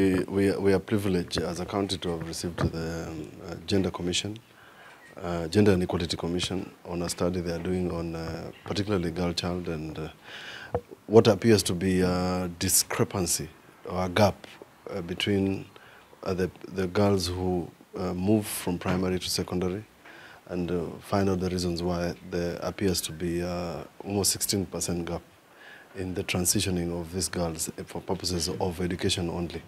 We are privileged as a county to have received the Gender Commission, Gender and Equality Commission, on a study they are doing on particularly girl child and what appears to be a discrepancy or a gap between the girls who move from primary to secondary, and find out the reasons why there appears to be almost 16% gap in the transitioning of these girls for purposes of education only.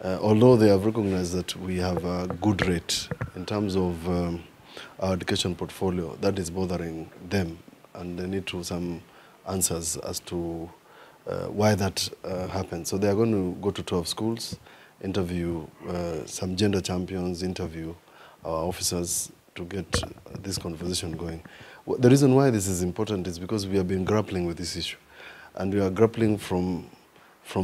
Although they have recognized that we have a good rate in terms of our education portfolio, that is bothering them, and they need some answers as to why that happens. So they are going to go to 12 schools, interview some gender champions, interview our officers to get this conversation going. The reason why this is important is because we have been grappling with this issue, and we are grappling from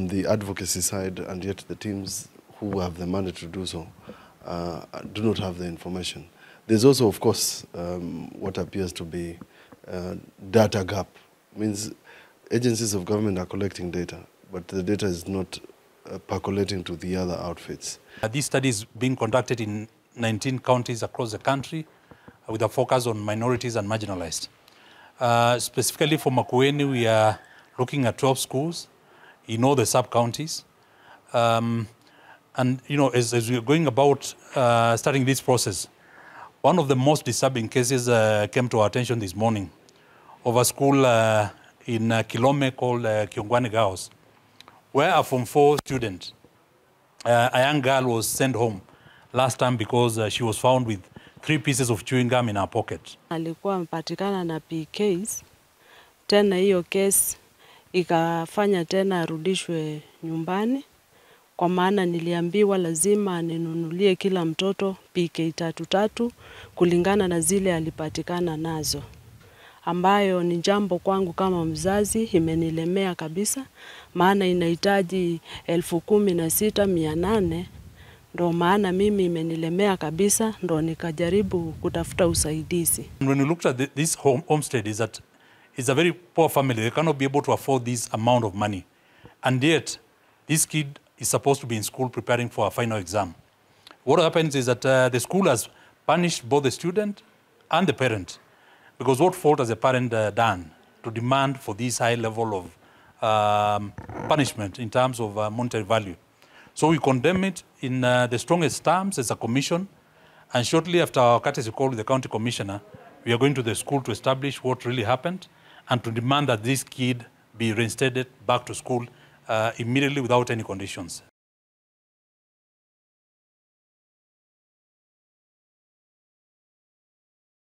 the advocacy side, and yet the teams who have the mandate to do so do not have the information. There's also, of course, what appears to be data gap. Means agencies of government are collecting data, but the data is not percolating to the other outfits. This study is being conducted in 19 counties across the country with a focus on minorities and marginalized. Specifically for Makueni, we are looking at 12 schools in all the sub-counties. And, you know, as we're going about starting this process, one of the most disturbing cases came to our attention this morning of a school in Kilome called Kiongwani Girls, where a Form 4 student, a young girl, was sent home last time because she was found with 3 pieces of chewing gum in her pocket. Alikuwa amepatikana na PKs, tena hiyo case ikafanya tena arudishwe nyumbani, kwa maana niliambiwa lazima ninunulie kila mtoto PK 3 kulingana na zile alipatikana nazo, ambayo ni jambo kwangu kama mzazi imenilemea kabisa, maana inahitaji 16,800. Ndo maana mimi imenilemea kabisa, ndo nikajaribu kutafuta usaidizi. When we looked at this homestead, is that it's a very poor family. They cannot be able to afford this amount of money. And yet, this kid is supposed to be in school preparing for a final exam. What happens is that the school has punished both the student and the parent. Because what fault has the parent done to demand for this high level of punishment in terms of monetary value? So we condemn it in the strongest terms as a commission, and shortly after our courtesy call with the county commissioner, we are going to the school to establish what really happened and to demand that this kid be reinstated back to school immediately without any conditions.